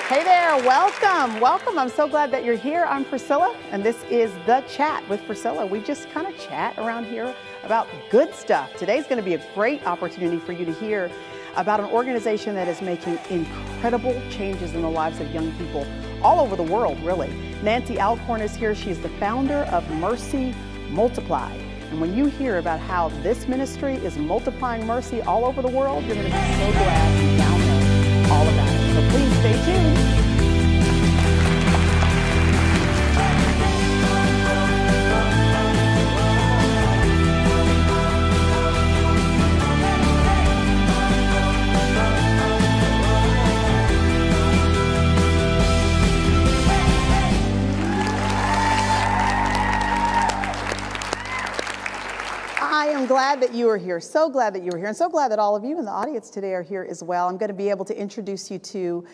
Hey there, welcome, welcome. I'm so glad that you're here. I'm Priscilla, and this is The Chat with Priscilla. We just kind of chat around here about good stuff. Today's going to be a great opportunity for you to hear about an organization that is making incredible changes in the lives of young people all over the world, really. Nancy Alcorn is here. She's the founder of Mercy Multiplied. And when you hear about how this ministry is multiplying mercy all over the world, you're going to be so glad you now know all about it. So please stay tuned. I am glad that you are here. So glad that you are here, and so glad that all of you in the audience today are here as well. I'm going to be able to introduce you to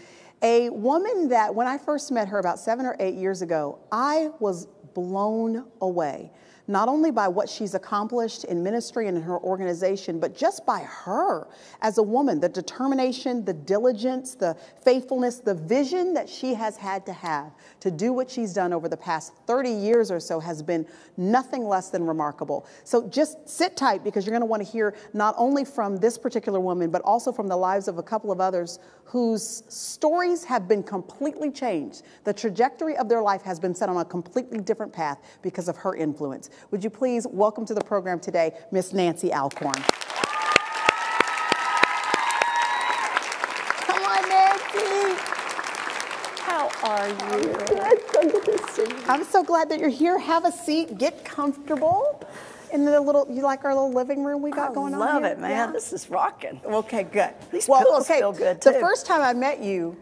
a woman that when I first met her about 7 or 8 years ago, I was blown away. Not only by what she's accomplished in ministry and in her organization, but just by her as a woman, the determination, the diligence, the faithfulness, the vision that she has had to have to do what she's done over the past 30 years or so has been nothing less than remarkable. So just sit tight, because you're going to want to hear not only from this particular woman, but also from the lives of a couple of others whose stories have been completely changed. The trajectory of their life has been set on a completely different path because of her influence. Would you please welcome to the program today, Miss Nancy Alcorn. Come on, Nancy. How are you? Good. So good to see you. I'm so glad that you're here. Have a seat. Get comfortable. In the little, you like our little living room we got going on here? I love it, man. Yeah. This is rocking. Okay, good. These pillows feel good, too. The first time I met you,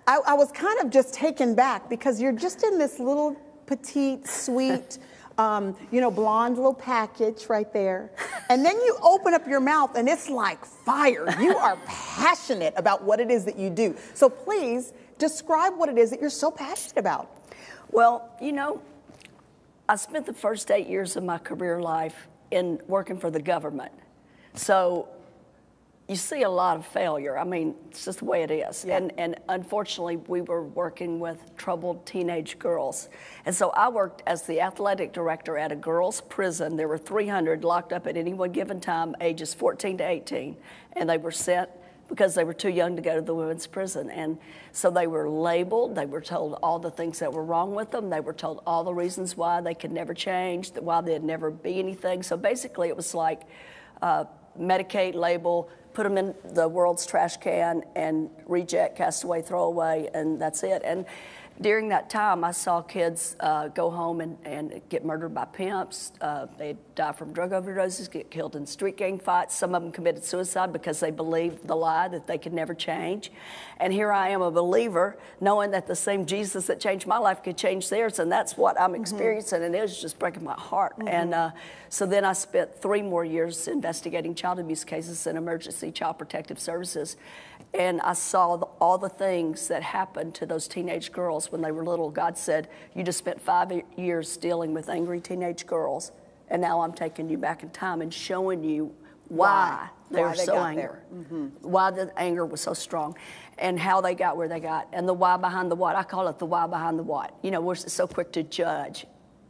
I was kind of just taken back, because you're just in this little petite, sweet, blonde little package right there. And then you open up your mouth and it's like fire. You are passionate about what it is that you do. So please describe what it is that you're so passionate about. Well, I spent the first 8 years of my career life in working for the government. So you see a lot of failure. I mean, it's just the way it is. Yeah. And unfortunately, we were working with troubled teenage girls. And so I worked as the athletic director at a girls' prison. There were 300 locked up at any one given time, ages 14 to 18. And they were sent because they were too young to go to the women's prison. And so they were labeled. They were told all the things that were wrong with them. They were told all the reasons why they could never change, why they'd never be anything. So basically, it was like medicate, label, put them in the world's trash can, and reject, cast away, throw away, and that's it. And during that time, I saw kids go home and get murdered by pimps. They die from drug overdoses, get killed in street gang fights. Some of them committed suicide because they believed the lie that they could never change. And here I am, a believer, knowing that the same Jesus that changed my life could change theirs, and that's what I'm experiencing, and it was just breaking my heart. And so then I spent 3 more years investigating child abuse cases in emergency child protective services. And I saw all the things that happened to those teenage girls when they were little. God said, you just spent 5 years dealing with angry teenage girls, and now I'm taking you back in time and showing you why they were so angry, why the anger was so strong, and how they got where they got, and the why behind the what. I call it the why behind the what. We're so quick to judge,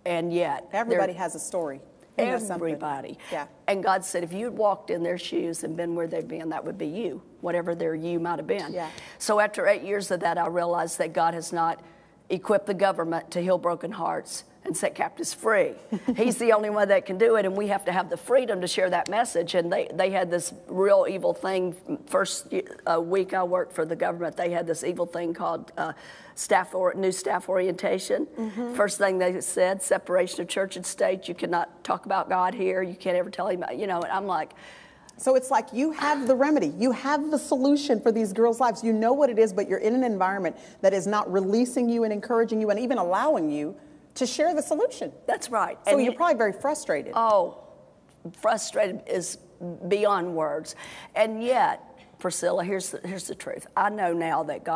and yet everybody has a story. Everybody. Yeah. And God said, if you had walked in their shoes and been where they've been, that would be you, whatever their you might have been. Yeah. So after 8 years of that, I realized that God has not equipped the government to heal broken hearts and set captives free. He's the only one that can do it, and we have to have the freedom to share that message. And they had this real evil thing. First week I worked for the government, they had this evil thing called new staff orientation. First thing they said, separation of church and state. You cannot talk about God here. You can't ever tell him, and I'm like, so it's like you have the remedy. You have the solution for these girls' lives. You know what it is, but you're in an environment that is not releasing you and encouraging you and even allowing you to share the solution. That's right. So you're probably very frustrated. Oh, frustrated is beyond words. And yet, Priscilla, here's the truth. I know now that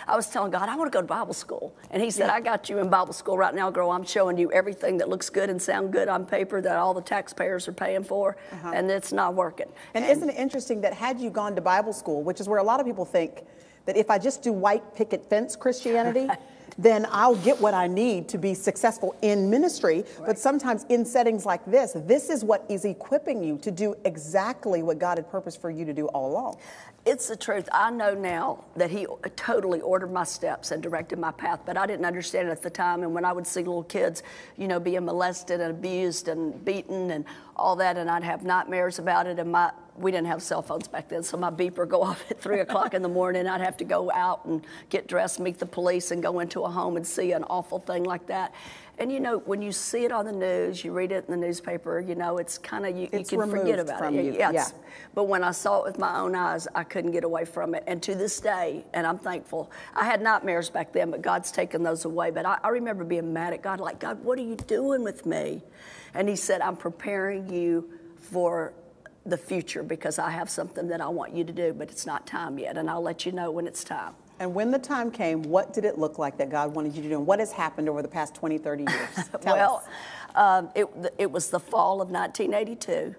I was telling God, I want to go to Bible school. And he said, I got you in Bible school right now, girl. I'm showing you everything that looks good and sound good on paper that all the taxpayers are paying for, and it's not working. And isn't it interesting that had you gone to Bible school, which is where a lot of people think that if I just do white picket fence Christianity, then I'll get what I need to be successful in ministry. Right. But sometimes in settings like this is what is equipping you to do exactly what God had purposed for you to do all along. It's the truth. I know now that he totally ordered my steps and directed my path, but I didn't understand it at the time. And when I would see little kids, you know, being molested and abused and beaten and all that, and I'd have nightmares about it, and we didn't have cell phones back then, so my beeper go off at 3 o'clock in the morning. I'd have to go out and get dressed, meet the police, and go into a home and see an awful thing like that. And, you know, when you see it on the news, you read it in the newspaper, you know, it's kind of, you can forget about it. Yeah. But when I saw it with my own eyes, I couldn't get away from it. And to this day, and I'm thankful, I had nightmares back then, but God's taken those away. But I remember being mad at God, like, God, what are you doing with me? And he said, I'm preparing you for the future because I have something that I want you to do, but it's not time yet, and I'll let you know when it's time. And when the time came, what did it look like that God wanted you to do, and what has happened over the past 20, 30 years? Tell us. It was the fall of 1982,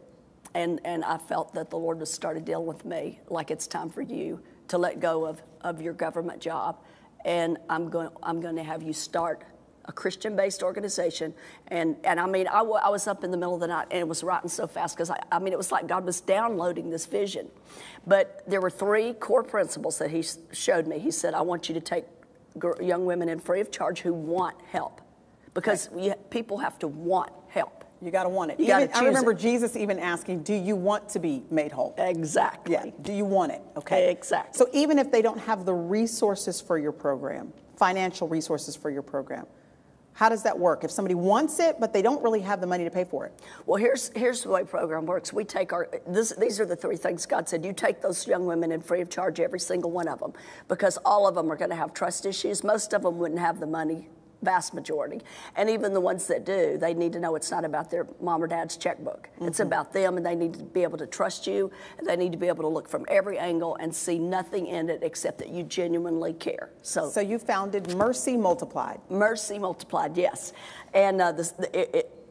and I felt that the Lord was started dealing with me, like it's time for you to let go of your government job, and I'm going to have you start a Christian-based organization. And I mean, I was up in the middle of the night, and it was writing so fast because, I mean, it was like God was downloading this vision. But there were 3 core principles that he showed me. He said, I want you to take young women in free of charge who want help. Because people have to want help. You got to want it. I remember Jesus even asking, do you want to be made whole? Exactly. Yeah. Do you want it? Okay. Exactly. So even if they don't have the resources for your program, financial resources for your program, how does that work? If somebody wants it, but they don't really have the money to pay for it? Well, here's the way program works. We take these are the 3 things God said. You take those young women in free of charge, every single one of them, because all of them are going to have trust issues. Most of them wouldn't have the money, vast majority. And even the ones that do, they need to know it's not about their mom or dad's checkbook. Mm-hmm. It's about them, and they need to be able to trust you, and they need to be able to look from every angle and see nothing in it except that you genuinely care. So you founded Mercy Multiplied. Mercy Multiplied, yes. And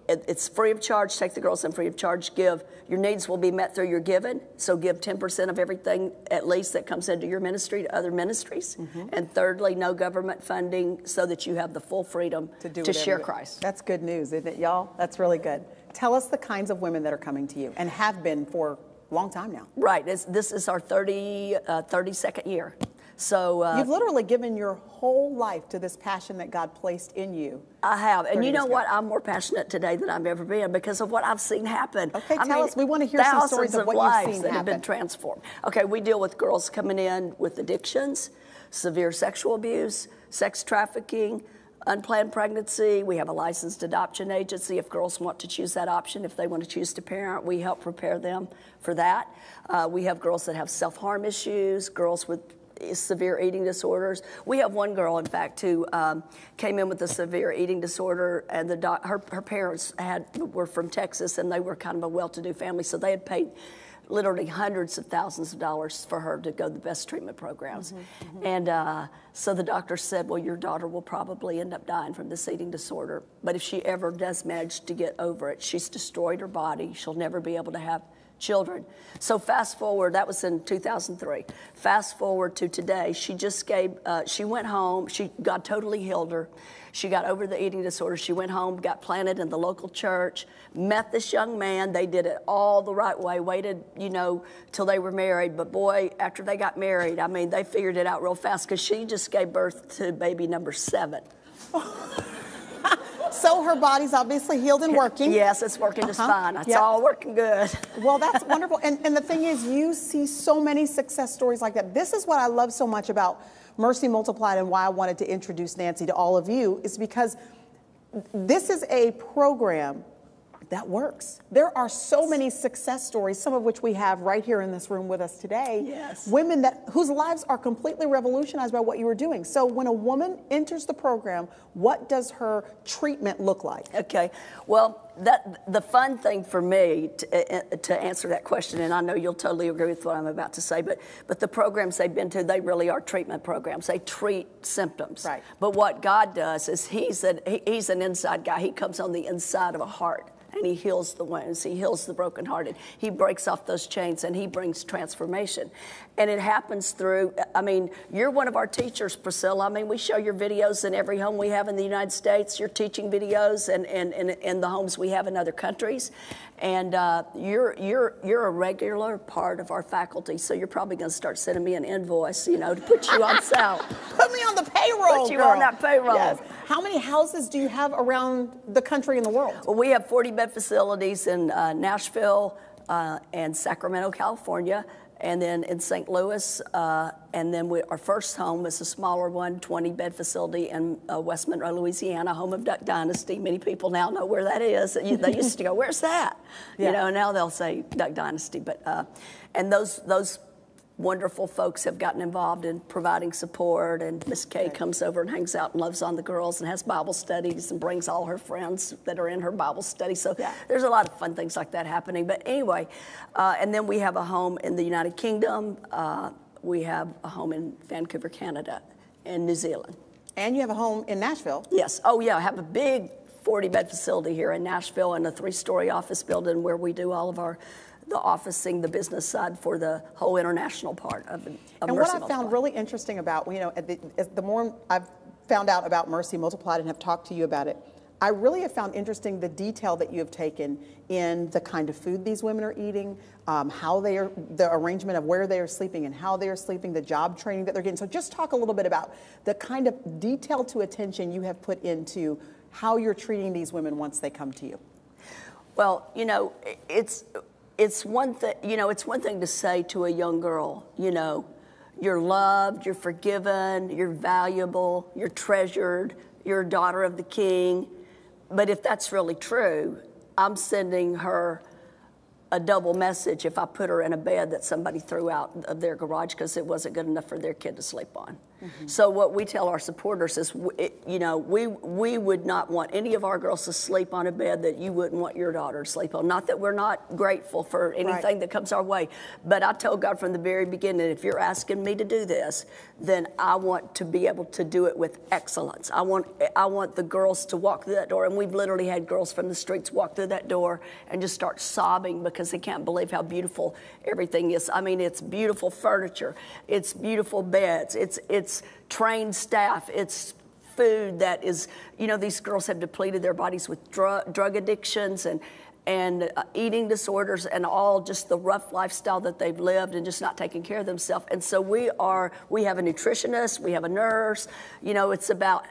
it's free of charge. Take the girls in free of charge. Give. Your needs will be met through your giving. So give 10% of everything at least that comes into your ministry to other ministries. Mm-hmm. And thirdly, no government funding so that you have the full freedom to share Christ. That's good news, isn't it, y'all? That's really good. Tell us the kinds of women that are coming to you and have been for a long time now. Right. This is our 32nd year. So you've literally given your whole life to this passion that God placed in you. I have. And you know what? I'm more passionate today than I've ever been because of what I've seen happen. Okay, tell us. We want to hear some stories of what you've seen that happen. Have been transformed. Okay, we deal with girls coming in with addictions, severe sexual abuse, sex trafficking, unplanned pregnancy. We have a licensed adoption agency if girls want to choose that option. If they want to choose to parent, we help prepare them for that. We have girls that have self-harm issues, girls with severe eating disorders. We have one girl, in fact, who came in with a severe eating disorder, and her parents were from Texas, and they were kind of a well-to-do family, so they had paid literally hundreds of thousands of dollars for her to go to the best treatment programs. Mm-hmm, mm-hmm. And so the doctor said, well, your daughter will probably end up dying from this eating disorder, but if she ever does manage to get over it, she's destroyed her body. She'll never be able to have children. So fast forward, that was in 2003. Fast forward to today, she went home, God totally healed her. She got over the eating disorder. She went home, got planted in the local church, met this young man. They did it all the right way, waited, till they were married. But boy, after they got married, I mean, they figured it out real fast because she just gave birth to baby number 7. So her body's obviously healed and working. Yes, it's working just fine. It's all working good. Well, that's wonderful. And the thing is, you see so many success stories like that. This is what I love so much about Mercy Multiplied and why I wanted to introduce Nancy to all of you, is because this is a program that works. There are so many success stories, some of which we have right here in this room with us today. Yes. Women whose lives are completely revolutionized by what you were doing. So when a woman enters the program, what does her treatment look like? Okay. Well, the fun thing for me to answer that question, and I know you'll totally agree with what I'm about to say, but the programs they've been to, they really are treatment programs. They treat symptoms. Right. But what God does is he's an inside guy. He comes on the inside of a heart. And he heals the wounds, he heals the brokenhearted, he breaks off those chains, and he brings transformation. And it happens through, I mean, you're one of our teachers, Priscilla. I mean, we show your videos in every home we have in the United States. You're teaching videos and in the homes we have in other countries. And you're a regular part of our faculty, so you're probably going to start sending me an invoice, you know, to put you on sale. Put me on the payroll, Put you girl. on that payroll. Yes. How many houses do you have around the country and the world? Well, we have 40-bed facilities in Nashville and Sacramento, California, and then in St. Louis, and then our first home is a smaller one, 20-bed facility in West Monroe, Louisiana, home of Duck Dynasty. Many people now know where that is. They used to go, "Where's that?" Yeah. You know, now they'll say Duck Dynasty. But and those wonderful folks have gotten involved in providing support, and Miss Kay comes over and hangs out and loves on the girls and has Bible studies and brings all her friends that are in her Bible study. So there's a lot of fun things like that happening. But anyway, and then we have a home in the United Kingdom. We have a home in Vancouver, Canada, and New Zealand. And you have a home in Nashville. Yes. Oh, yeah. I have a big 40-bed facility here in Nashville and a 3-story office building where we do all of the officing, the business side for the whole international part of Mercy Multiplied. And what I found really interesting about, you know, the more I've found out about Mercy Multiplied and have talked to you about it, I really have found interesting the detail that you have taken in the kind of food these women are eating, how they are, the arrangement of where they are sleeping and how they are sleeping, the job training that they're getting. So just talk a little bit about the kind of detail to attention you have put into how you're treating these women once they come to you. Well, you know, it's one thing, you know, it's one thing to say to a young girl, you know, you're loved, you're forgiven, you're valuable, you're treasured, you're a daughter of the King. But if that's really true, I'm sending her a double message if I put her in a bed that somebody threw out of their garage because it wasn't good enough for their kid to sleep on. Mm-hmm. So what we tell our supporters is, you know, we would not want any of our girls to sleep on a bed that you wouldn't want your daughter to sleep on. Not that we're not grateful for anything that comes our way, but I told God from the very beginning, if you're asking me to do this, then I want to be able to do it with excellence. I want the girls to walk through that door, and we've literally had girls from the streets walk through that door and just start sobbing because they can't believe how beautiful everything is. I mean, it's beautiful furniture, it's beautiful beds, it's trained staff, it's food that is, you know, these girls have depleted their bodies with drug addictions and eating disorders and all just the rough lifestyle that they've lived and just not taking care of themselves. And so we have a nutritionist, we have a nurse, you know, it's about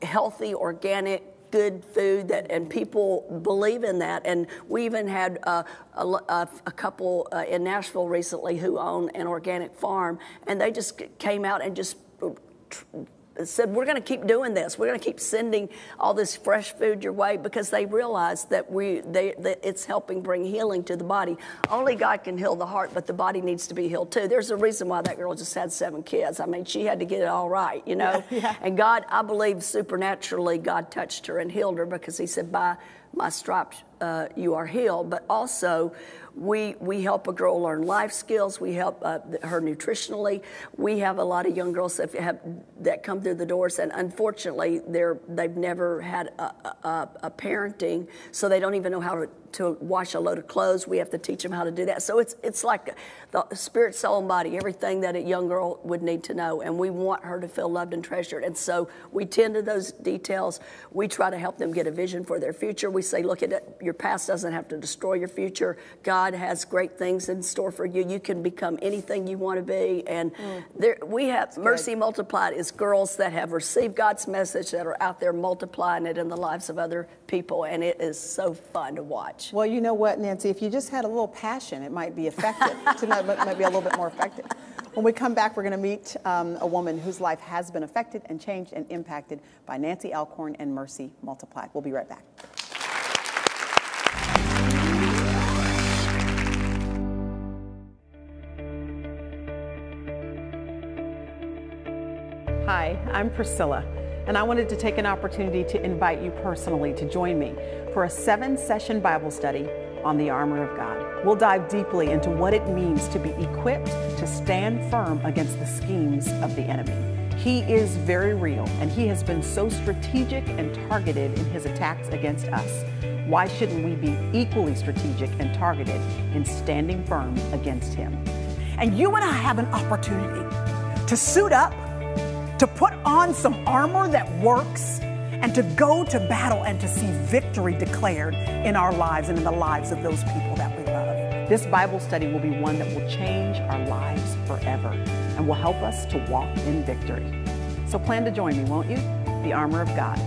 healthy, organic, good food and people believe in that. And we even had a couple in Nashville recently who own an organic farm, and they just came out and just said, we're going to keep doing this. We're going to keep sending all this fresh food your way because they realize that it's helping bring healing to the body. Only God can heal the heart, but the body needs to be healed too. There's a reason why that girl just had 7 kids. I mean, she had to get it all right, you know. Yeah. And God, I believe supernaturally, God touched her and healed her because He said, by my stripes you are healed. But also, we help a girl learn life skills. We help her nutritionally. We have a lot of young girls that come through the doors, and unfortunately, they've never had a parenting, so they don't even know how to wash a load of clothes. We have to teach them how to do that. So it's like the spirit, soul, and body, everything that a young girl would need to know, and we want her to feel loved and treasured. And so we tend to those details. We try to help them get a vision for their future. We say, look at it, your past doesn't have to destroy your future. God has great things in store for you. You can become anything you want to be. And we have Mercy Multiplied is girls that have received God's message that are out there multiplying it in the lives of other people, and it is so fun to watch. Well, you know what, Nancy, if you just had a little passion, it might be effective. It might be a little bit more effective. When we come back, we're going to meet a woman whose life has been affected and changed and impacted by Nancy Alcorn and Mercy Multiplied. We'll be right back. Hi, I'm Priscilla, and I wanted to take an opportunity to invite you personally to join me for a 7-session Bible study on the armor of God. We'll dive deeply into what it means to be equipped to stand firm against the schemes of the enemy. He is very real, and he has been so strategic and targeted in his attacks against us. Why shouldn't we be equally strategic and targeted in standing firm against him? And you and I have an opportunity to suit up, to put on some armor that works, and to go to battle and to see victory declared in our lives and in the lives of those people that we love. This Bible study will be one that will change our lives forever and will help us to walk in victory. So plan to join me, won't you? The Armor of God.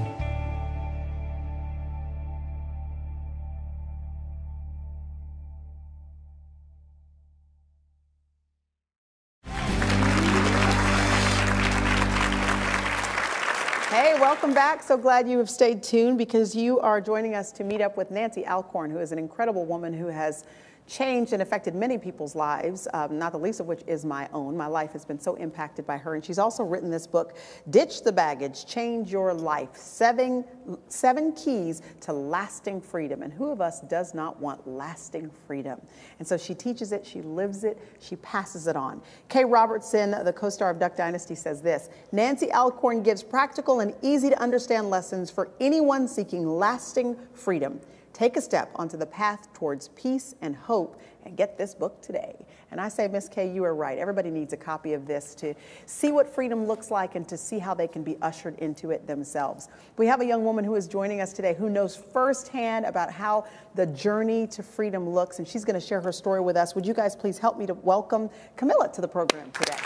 Hey, welcome back. So glad you have stayed tuned because you are joining us to meet up with Nancy Alcorn, who is an incredible woman who has changed and affected many people's lives, not the least of which is my own. My life has been so impacted by her. And she's also written this book, Ditch the Baggage, Change Your Life, seven Keys to Lasting Freedom. And who of us does not want lasting freedom? And so she teaches it, she lives it, she passes it on. Kay Robertson, the co-star of Duck Dynasty, says this: Nancy Alcorn gives practical and easy to understand lessons for anyone seeking lasting freedom. Take a step onto the path towards peace and hope and get this book today. And I say, Miss Kay, you are right. Everybody needs a copy of this to see what freedom looks like and to see how they can be ushered into it themselves. We have a young woman who is joining us today who knows firsthand about how the journey to freedom looks, and she's going to share her story with us. Would you guys please help me to welcome Camilla to the program today?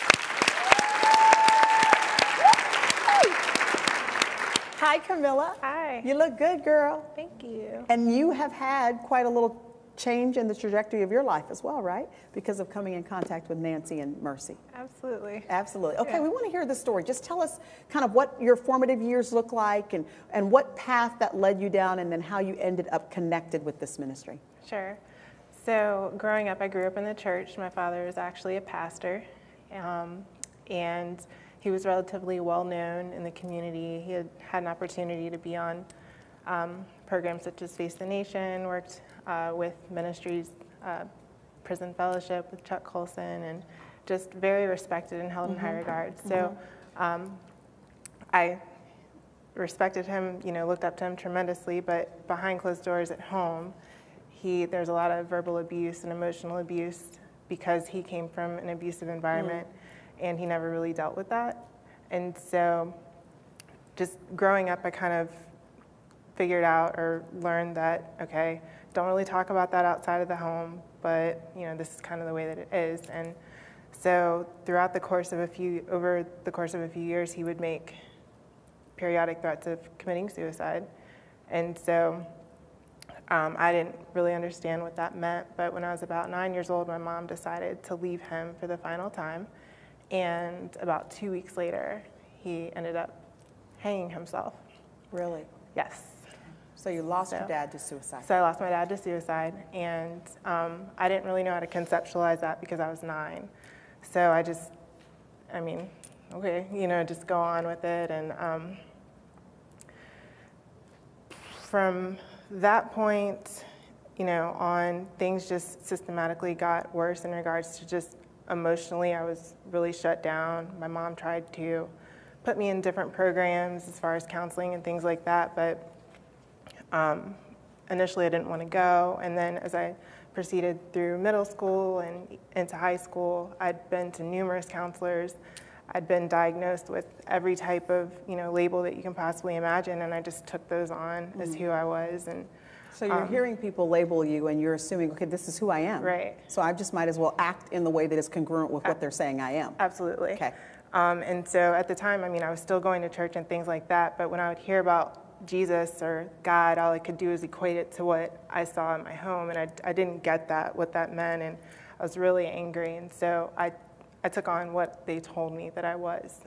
Hi, Camilla. Hi. You look good, girl. Thank you. And you have had quite a little change in the trajectory of your life as well, right? Because of coming in contact with Nancy and Mercy. Absolutely. Absolutely. Okay, Yeah. we want to hear the story. Just tell us kind of what your formative years look like and what path that led you down and then how you ended up connected with this ministry. Sure. So growing up, I grew up in the church. My father is actually a pastor, and he was relatively well known in the community. He had an opportunity to be on programs such as Face the Nation, worked with ministries, Prison Fellowship with Chuck Colson, and just very respected and held in high regard. So I respected him, looked up to him tremendously, but behind closed doors at home, there's a lot of verbal abuse and emotional abuse because he came from an abusive environment. And he never really dealt with that. And so just growing up, I kind of figured out or learned that, okay, don't really talk about that outside of the home, but this is kind of the way that it is. And so throughout the course of over the course of a few years, he would make periodic threats of committing suicide. And so I didn't really understand what that meant, but when I was about 9 years old, my mom decided to leave him for the final time. And about 2 weeks later, he ended up hanging himself. Really? Yes. So you lost your dad to suicide. So I lost my dad to suicide, and I didn't really know how to conceptualize that because I was 9. So I just, okay, just go on with it. And from that point, on, things just systematically got worse in regards to just emotionally, I was really shut down. My mom tried to put me in different programs as far as counseling and things like that, but initially I didn't want to go. And then as I proceeded through middle school and into high school, I'd been to numerous counselors. I'd been diagnosed with every type of label that you can possibly imagine, and I just took those on as who I was. And so you're hearing people label you and you're assuming, okay, this is who I am. Right. So I just might as well act in the way that is congruent with what they're saying I am. Absolutely. Okay. And so at the time, I was still going to church and things like that, but when I would hear about Jesus or God, all I could do is equate it to what I saw in my home, and I didn't get what that meant, and I was really angry, and so I took on what they told me that I was.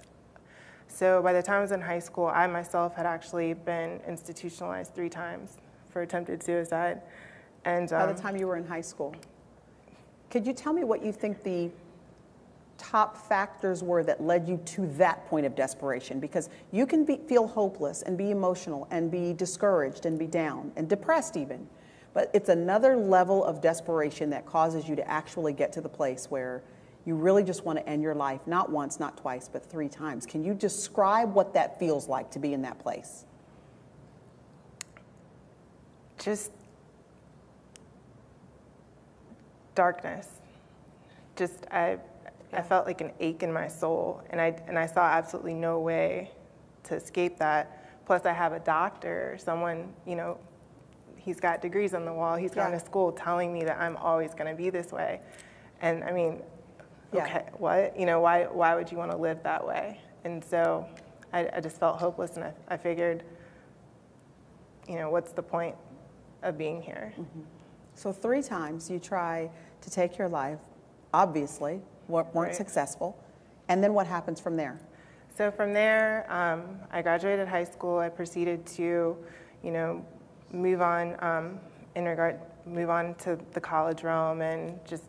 So by the time I was in high school, I myself had actually been institutionalized 3 times for attempted suicide. And by the time you were in high school, could you tell me what you think the top factors were that led you to that point of desperation? Because you can feel hopeless and be emotional and be discouraged and be down and depressed even, but it's another level of desperation that causes you to actually get to the place where you really just want to end your life, not once, not twice, but 3 times. Can you describe what that feels like to be in that place? Just darkness. I I felt like an ache in my soul, and I saw absolutely no way to escape that. Plus, I have a doctor, someone, you know, he's got degrees on the wall, he's gone to school telling me that I'm always going to be this way. And I mean, okay, what? You know, why would you want to live that way? And so I just felt hopeless, and I figured, you know, what's the point of being here? Mm-hmm. So 3 times you try to take your life, obviously, weren't successful. And then what happens from there? So from there, I graduated high school. I proceeded to, you know, move on to the college realm, and just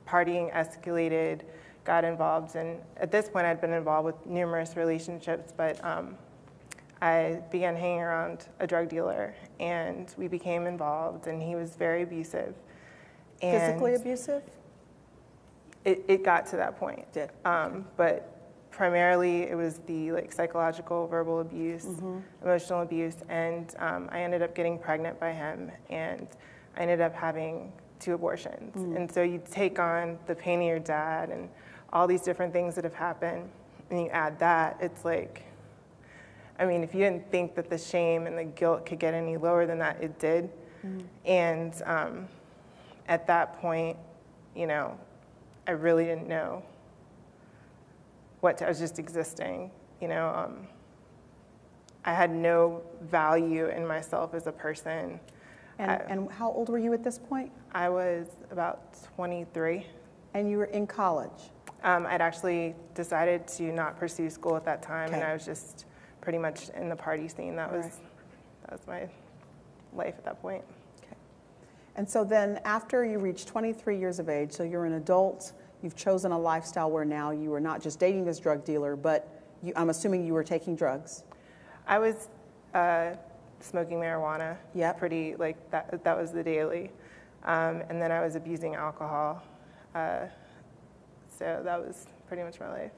partying escalated, got involved. And at this point, I'd been involved with numerous relationships, but I began hanging around a drug dealer, and we became involved, and he was very abusive. And physically abusive? It got to that point. It did. But primarily it was the psychological, verbal abuse, emotional abuse, and I ended up getting pregnant by him, and I ended up having 2 abortions. And so you take on the pain of your dad and all these different things that have happened, and you add that, it's like, I mean, if you didn't think that the shame and the guilt could get any lower than that, it did. And at that point, you know, I really didn't know I was just existing, you know. I had no value in myself as a person. And how old were you at this point? I was about 23. And you were in college? I'd actually decided to not pursue school at that time, Okay. and I was just pretty much in the party scene. That was my life at that point. Okay. And so then after you reach 23 years of age, so you're an adult, you've chosen a lifestyle where now you are not just dating this drug dealer, but I'm assuming you were taking drugs. I was smoking marijuana. Yep. Pretty, that was the daily. And then I was abusing alcohol. So that was pretty much my life.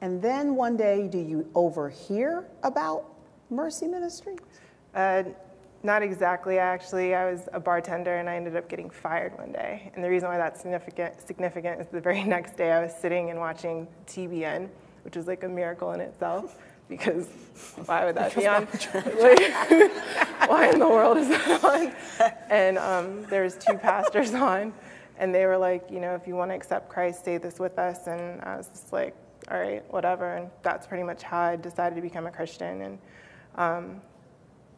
And then one day, do you overhear about Mercy Ministries? Not exactly, actually. I was a bartender, and I ended up getting fired one day. And the reason why that's significant is the very next day I was sitting and watching TBN, which was like a miracle in itself, because why would that be on? Why in the world is that on? And there was 2 pastors on, and they were like, you know, if you want to accept Christ, stay this with us. And I was just like, all right, whatever. And that's pretty much how I decided to become a Christian. And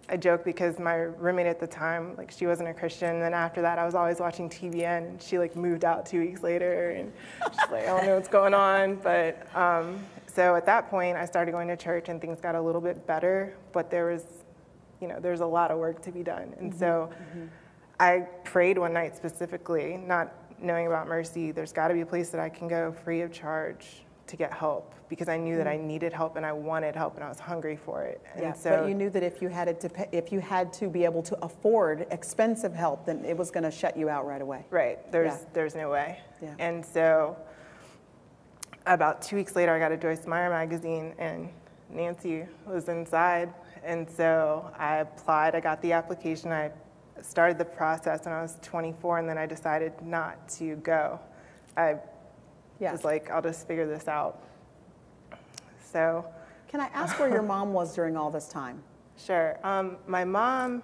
I joke because my roommate at the time, she wasn't a Christian. And then after that, I was always watching TBN, and she moved out 2 weeks later, and she's like, I don't know what's going on. But so at that point, I started going to church, and things got a little bit better, but there was, there's a lot of work to be done. And so I prayed one night specifically, not knowing about Mercy. There's got to be a place that I can go free of charge to get help, because I knew that I needed help, and I wanted help, and I was hungry for it. And so, but you knew that if you had to be able to afford expensive help, then it was going to shut you out right away. Right. There's no way. Yeah. And so about 2 weeks later, I got a Joyce Meyer magazine, and Nancy was inside. And so I applied. I got the application. I started the process when I was 24, and then I decided not to go. I was like, I'll just figure this out. So, can I ask where your mom was during all this time? Sure. My mom,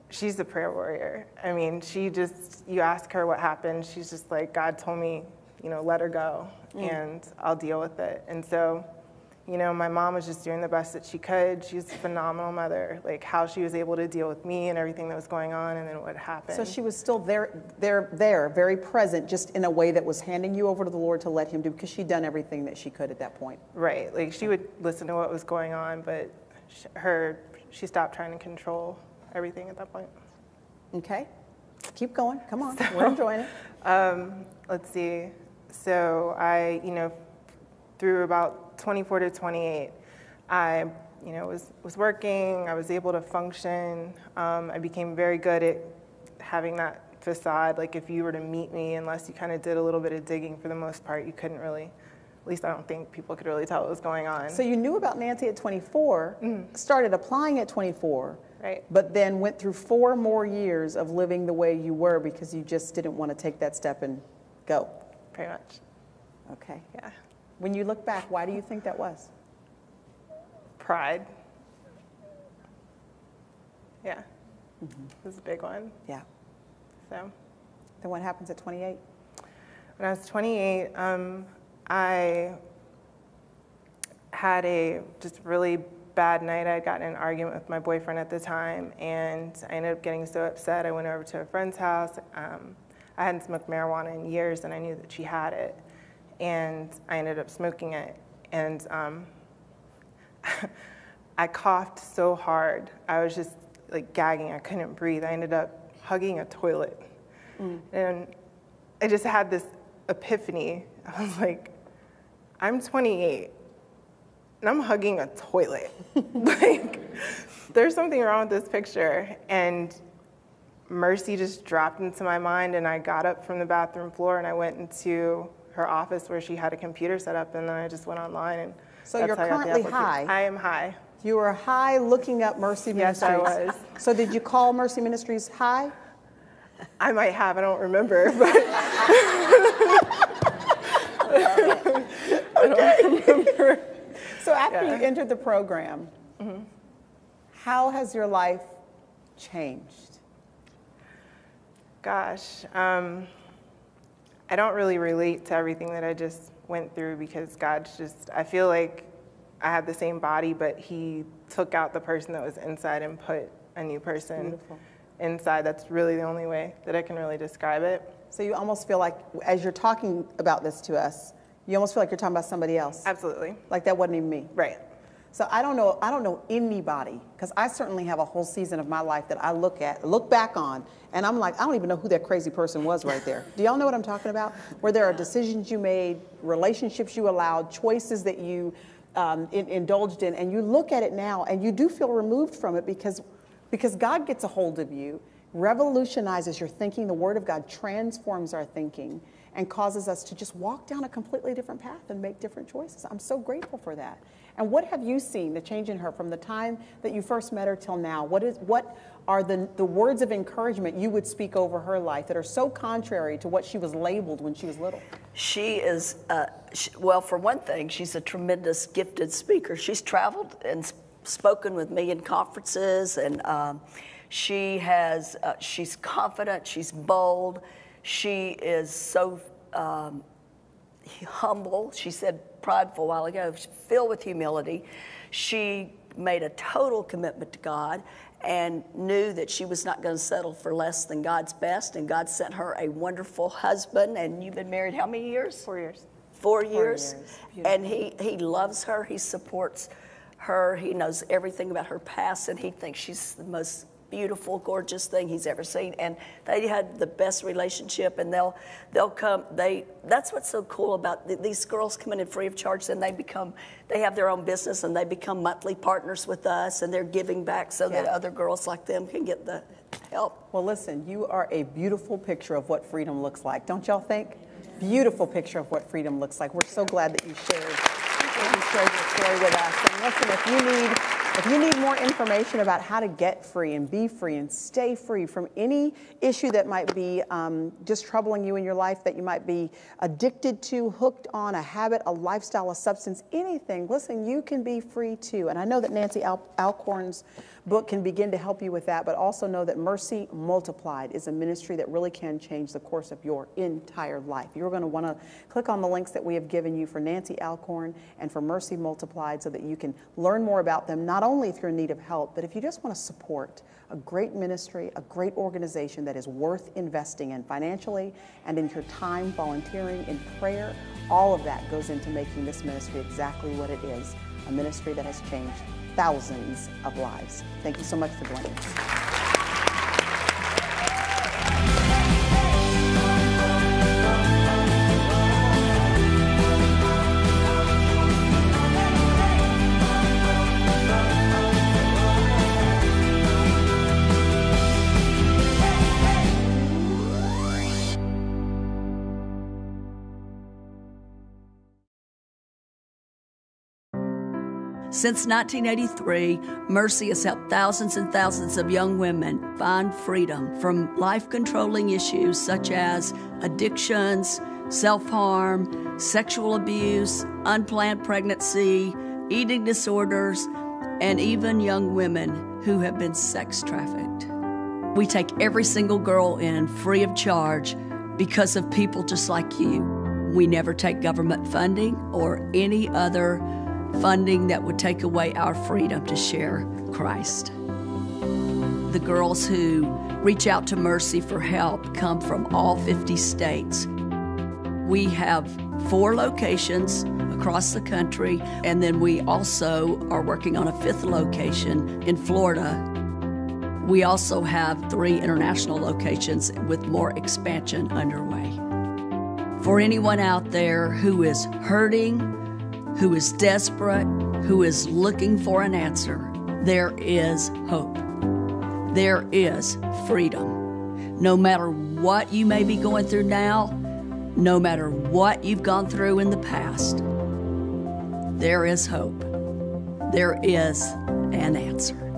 she's a prayer warrior. I mean, you ask her what happened, she's just like, God told me, let her go, and I'll deal with it. And so, my mom was just doing the best that she could. She's a phenomenal mother, how she was able to deal with me and everything that was going on, and then what happened. So she was still there, very present, just in a way that was handing you over to the Lord to let him do, because she'd done everything that she could at that point. Right, she would listen to what was going on, but she stopped trying to control everything at that point. Okay, keep going, come on, we're enjoying it. Let's see, so I, through about 24 to 28, I, was working. I was able to function. I became very good at having that facade. If you were to meet me, unless you kind of did a little bit of digging, for the most part, you couldn't really, at least I don't think people could really tell what was going on. So you knew about Nancy at 24, started applying at 24, right? But then went through 4 more years of living the way you were, because you just didn't want to take that step and go. Pretty much. Okay. Yeah. When you look back, why do you think that was? Pride. Yeah. It was a big one. Yeah. So Then what happens at 28? when I was 28, I had a just really bad night. I had gotten in an argument with my boyfriend at the time, and I ended up getting so upset. I went over to a friend's house. I hadn't smoked marijuana in years, and I knew that she had it, and I ended up smoking it. And I coughed so hard. I was just like gagging. I couldn't breathe. I ended up hugging a toilet. And I just had this epiphany. I was like, I'm 28 and I'm hugging a toilet. Like, there's something wrong with this picture. And mercy just dropped into my mind, and I got up from the bathroom floor and I went into her office where she had a computer set up, and then I just went online, and So that's you're how I got the currently application. high. I am high. You were high looking up Mercy Yes, Ministries. I was. So did you call Mercy Ministries high? I might have, I don't remember, but I don't remember. So after Yeah. you entered the program, how has your life changed? Gosh, I don't really relate to everything that I just went through, because God's just, I feel like I had the same body, but he took out the person that was inside and put a new person Beautiful. inside. That's really the only way that I can really describe it. So you almost feel like, as you're talking about this to us, you almost feel like you're talking about somebody else. Absolutely. Like that wasn't even me. Right. So I don't know anybody, because I certainly have a whole season of my life that I look back on, and I'm like, I don't even know who that crazy person was right there. Do y'all know what I'm talking about? Where there are decisions you made, relationships you allowed, choices that you indulged in, and you look at it now and you do feel removed from it, because God gets a hold of you, revolutionizes your thinking. The Word of God transforms our thinking and causes us to just walk down a completely different path and make different choices. I'm so grateful for that. And what have you seen, the change in her from the time that you first met her till now? What are the words of encouragement you would speak over her life that are so contrary to what she was labeled when she was little? She is, well, for one thing, she's a tremendous gifted speaker. She's traveled and spoken with me in conferences, and she's confident, she's bold, she is so humble. She said prideful a while ago, filled with humility. She made a total commitment to God and knew that she was not going to settle for less than God's best, and God sent her a wonderful husband. And you've been married how many years? 4 years. 4 years. Beautiful. And he loves her, he supports her, he knows everything about her past, and he thinks she's the most beautiful, gorgeous thing he's ever seen. And they had the best relationship, and they'll come. That's what's so cool about these girls coming in free of charge. Then they have their own business, and they become monthly partners with us, and they're giving back so that other girls like them can get the help. Well, listen, you are a beautiful picture of what freedom looks like. Don't y'all think? Beautiful picture of what freedom looks like. We're so glad that you shared your story with us. And listen, if you need more information about how to get free and be free and stay free from any issue that might be just troubling you in your life, that you might be addicted to, hooked on, a habit, a lifestyle, a substance, anything, listen, you can be free too. And I know that Nancy Alcorn's book can begin to help you with that, but also know that Mercy Multiplied is a ministry that really can change the course of your entire life. You're going to want to click on the links that we have given you for Nancy Alcorn and for Mercy Multiplied, so that you can learn more about them, not only if you're in need of help, but if you just want to support a great ministry, a great organization that is worth investing in financially and in your time, volunteering, in prayer. All of that goes into making this ministry exactly what it is, a ministry that has changed thousands of lives. Thank you so much for joining us. Since 1983, Mercy has helped thousands and thousands of young women find freedom from life-controlling issues such as addictions, self-harm, sexual abuse, unplanned pregnancy, eating disorders, and even young women who have been sex trafficked. We take every single girl in free of charge because of people just like you. We never take government funding or any other funding that would take away our freedom to share Christ. The girls who reach out to Mercy for help come from all 50 states. We have 4 locations across the country, and then we also are working on a 5th location in Florida. We also have 3 international locations with more expansion underway. For anyone out there who is hurting, who is desperate, who is looking for an answer, there is hope. There is freedom. No matter what you may be going through now, no matter what you've gone through in the past, there is hope. There is an answer.